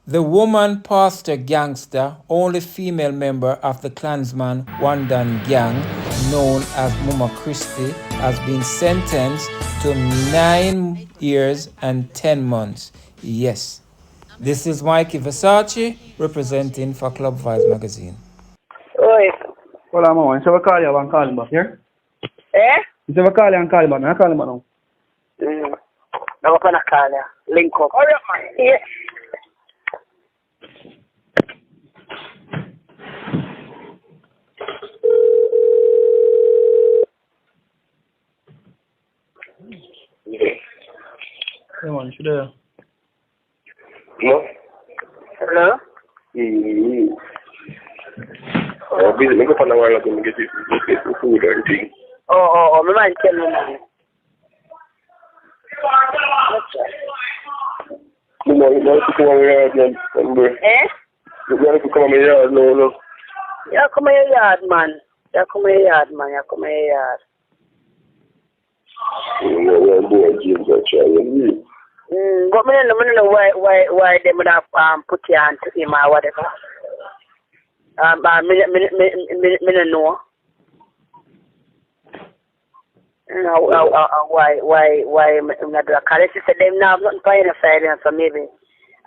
The woman pastor Gangster, only female member of the Klansman Wandan gang, known as Mumma Christie, has been sentenced to 9 years and 10 months. Yes. This is Mikey Versace, representing for Club Vibes magazine. Oi. Hold on, Mama. You say we call you and call him back, yeah? Eh? You say we call you and call him back. I call him back now. I'm going to call you. Link up. Hurry up, man. Yeah. Hey, man, you there? No? Hello? I'm busy. I go for a while ago to get food and things. Oh, my man tell me, man. What's that? You know, to come on my yard, man. Eh? You know, to come on my yard, no. Yeah, come in your yard, man. Yeah, come in your yard, man. Yeah, come in your yard. I'm doing James and trying. But I don't know why they would have put you on to him or whatever. I don't know. Why I'm not doing it? She said them now have nothing for any silence, so maybe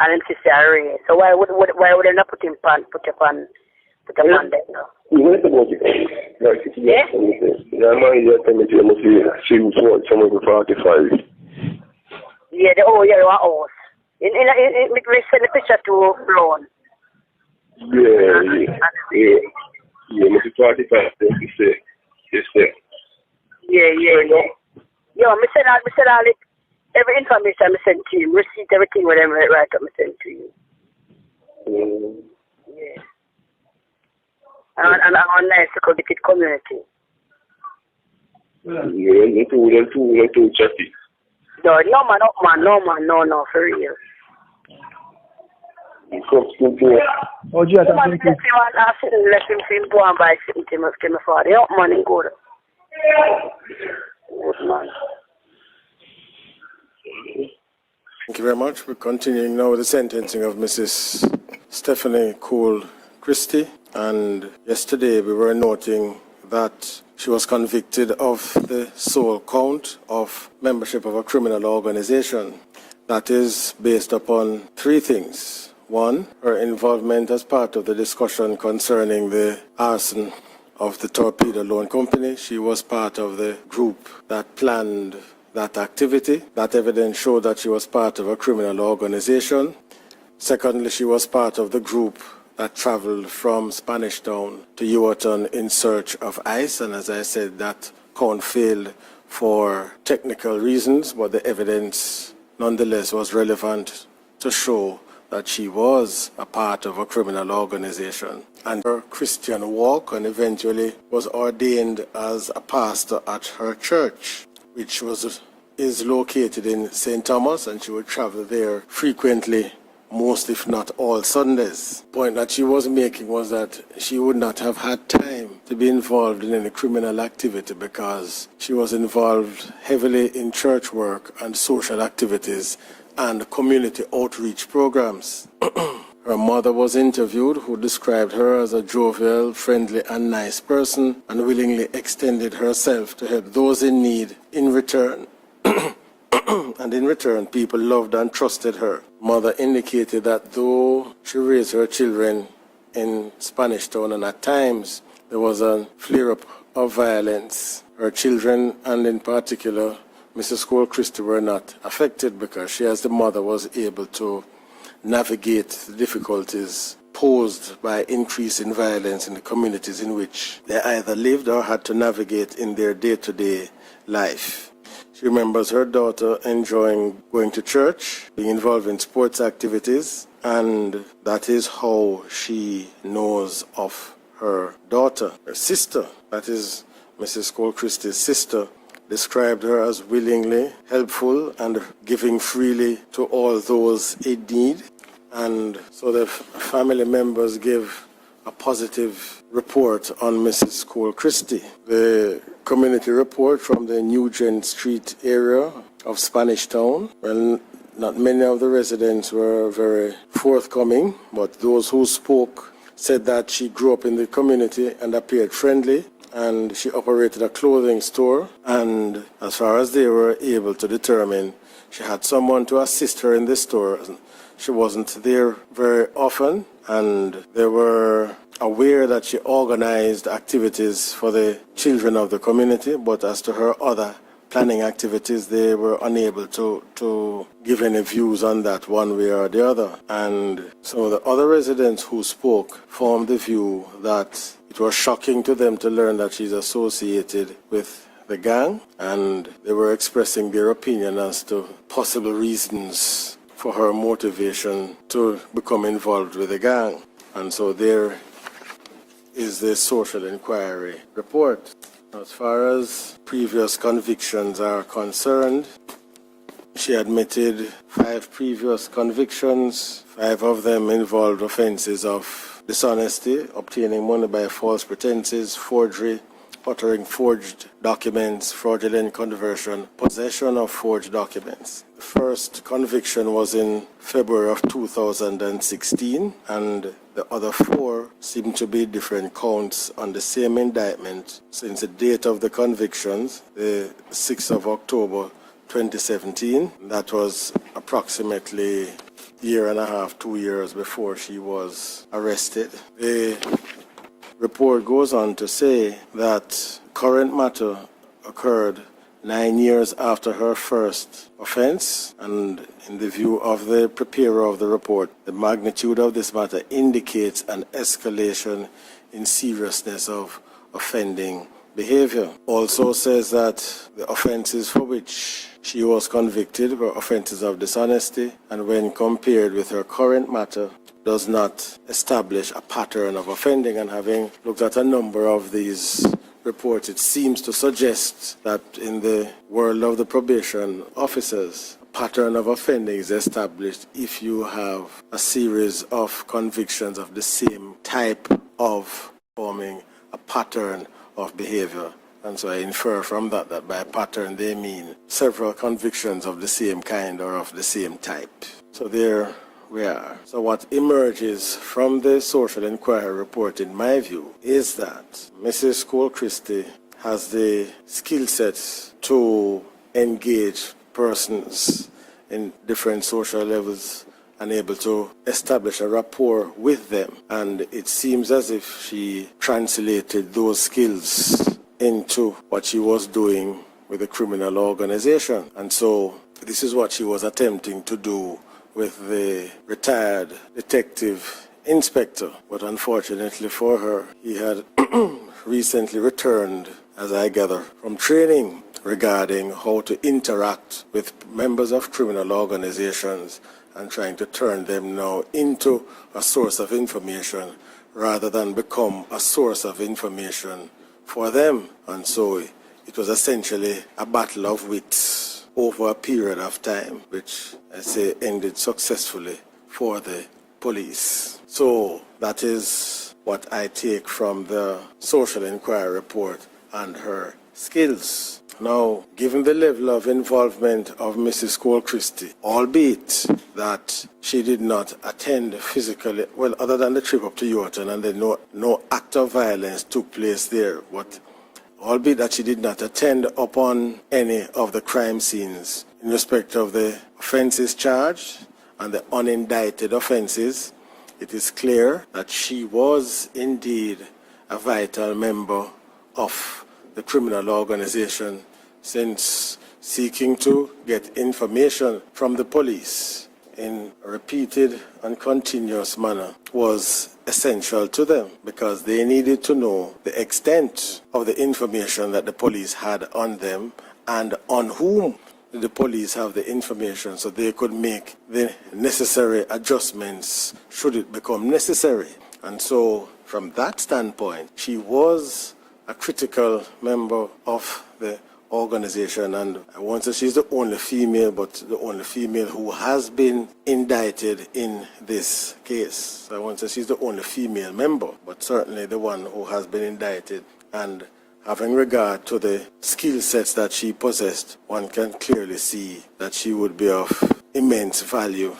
and then she said array. So why would they not put you on there? You know about it? Yeah? Yeah, man, you tell me you must see she was what, someone for 45. Yeah, you are house. We send the picture to Brown. Yeah, must be 45, you say. Yes, sir. Yeah. Yo, I said all it. Every information I sent to you, receipt, everything, whatever I write up, I send to you. Yeah. And I'm nice to get it community. Yeah, not too chatty. No, man, for real. Oh, Gia, Man, if you want to sit and let him feel born by sitting to my father. Yeah, man, and good. Good man. Thank you very much. We're continuing now with the sentencing of Mrs. Stephanie Cole Christie. And yesterday we were noting that she was convicted of the sole count of membership of a criminal organization. That is based upon three things. One, her involvement as part of the discussion concerning the arson of the Torpedo Loan Company. She was part of the group that planned that activity. That evidence showed that she was part of a criminal organization. Secondly, she was part of the group that traveled from Spanish Town to Ewerton in search of ice. And as I said, that count failed for technical reasons, but the evidence nonetheless was relevant to show that she was a part of a criminal organization. And her Christian walk, and eventually was ordained as a pastor at her church, which is located in St. Thomas, and she would travel there frequently, most if not all Sundays. The point that she was making was that she would not have had time to be involved in any criminal activity because she was involved heavily in church work and social activities and community outreach programs. Her mother was interviewed, who described her as a jovial, friendly, and nice person, and willingly extended herself to help those in need. In return, and in return, people loved and trusted her. Mother indicated that though she raised her children in Spanish Town, and at times there was a flare-up of violence, her children, and in particular, Mrs. Cole Christie, were not affected because she, as the mother, was able to navigate the difficulties posed by increase in violence in the communities in which they either lived or had to navigate in their day-to-day life. She remembers her daughter enjoying going to church, being involved in sports activities, and that is how she knows of her daughter. Her sister, that is Mrs. Cole Christie's sister, described her as willingly helpful and giving freely to all those in need. And so the family members gave a positive report on Mrs. Cole Christie. The community report from the Nugent Street area of Spanish Town, well, not many of the residents were very forthcoming, but those who spoke said that she grew up in the community and appeared friendly, and she operated a clothing store, and as far as they were able to determine, she had someone to assist her in the store. She wasn't there very often, and they were aware that she organized activities for the children of the community, but as to her other planning activities, they were unable to give any views on that one way or the other. And so the other residents who spoke formed the view that it was shocking to them to learn that she's associated with the gang, and they were expressing their opinion as to possible reasons for her motivation to become involved with the gang. And so there is the social inquiry report. As far as previous convictions are concerned, she admitted 5 previous convictions. 5 of them involved offenses of dishonesty, obtaining money by false pretenses, forgery, uttering forged documents, fraudulent conversion, possession of forged documents. The first conviction was in February of 2016, and the other 4 seem to be different counts on the same indictment since the date of the convictions, the 6th of October 2017. That was approximately a year and a half, 2 years before she was arrested. The report goes on to say that current matter occurred 9 years after her first offense, and in the view of the preparer of the report, the magnitude of this matter indicates an escalation in seriousness of offending behavior. Also says that the offenses for which she was convicted were offenses of dishonesty, and when compared with her current matter, does not establish a pattern of offending. And having looked at a number of these reports, it seems to suggest that in the world of the probation officers, a pattern of offending is established if you have a series of convictions of the same type of forming a pattern of behavior. And so I infer from that that by pattern they mean several convictions of the same kind or of the same type. So there we are. So what emerges from the social inquiry report, in my view, is that Mrs. Christie has the skill sets to engage persons in different social levels and able to establish a rapport with them. And it seems as if she translated those skills into what she was doing with the criminal organization. And so this is what she was attempting to do with the retired detective inspector. But unfortunately for her, he had recently returned, as I gather, from training regarding how to interact with members of criminal organizations and trying to turn them now into a source of information rather than become a source of information for them. And so it was essentially a battle of wits over a period of time, which I say ended successfully for the police. So that is what I take from the social inquiry report and her skills. Now, given the level of involvement of Mrs. Christie, albeit that she did not attend physically, well, other than the trip up to Yorton, and then no act of violence took place there, but albeit that she did not attend upon any of the crime scenes in respect of the offenses charged and the unindicted offenses, it is clear that she was indeed a vital member of the criminal organization, since seeking to get information from the police in a repeated and continuous manner was essential to them, because they needed to know the extent of the information that the police had on them and on whom the police have the information, so they could make the necessary adjustments should it become necessary. And so from that standpoint, she was a critical member of the organization, and I won't say she's the only female, but the only female who has been indicted in this case. So I won't say she's the only female member, but certainly the one who has been indicted. And having regard to the skill sets that she possessed, one can clearly see that she would be of immense value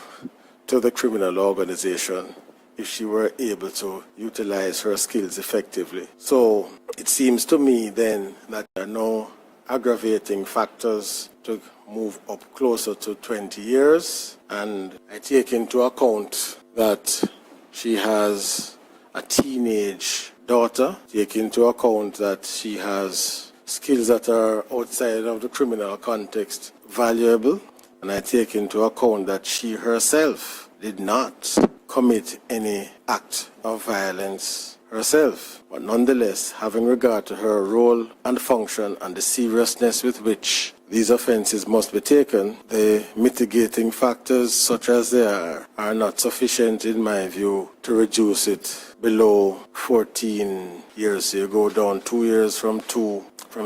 to the criminal organization if she were able to utilize her skills effectively. So it seems to me then that there are no aggravating factors to move up closer to 20 years. And I take into account that she has a teenage daughter, take into account that she has skills that are outside of the criminal context valuable, and I take into account that she herself did not commit any act of violence herself. But nonetheless, having regard to her role and function and the seriousness with which these offenses must be taken, the mitigating factors such as they are not sufficient in my view to reduce it below 14 years. So you go down 2 years from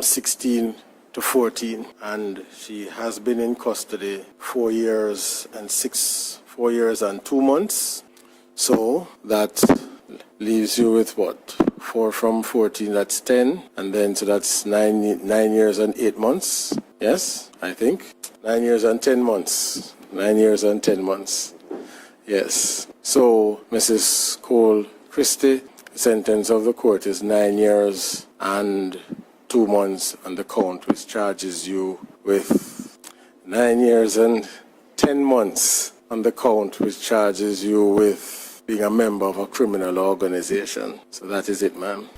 16 to 14, and she has been in custody 4 years and 2 months. So that leaves you with what? 4 from 14, that's 10, and then so that's 9 years and 8 months. Yes, I think 9 years and 10 months. 9 years and 10 months. Yes. So, Mrs. Cole Christie, the sentence of the court is 9 years and 2 months on the count, which charges you with 9 years and 10 months on the count, which charges you with being a member of a criminal organization. So that is it, ma'am.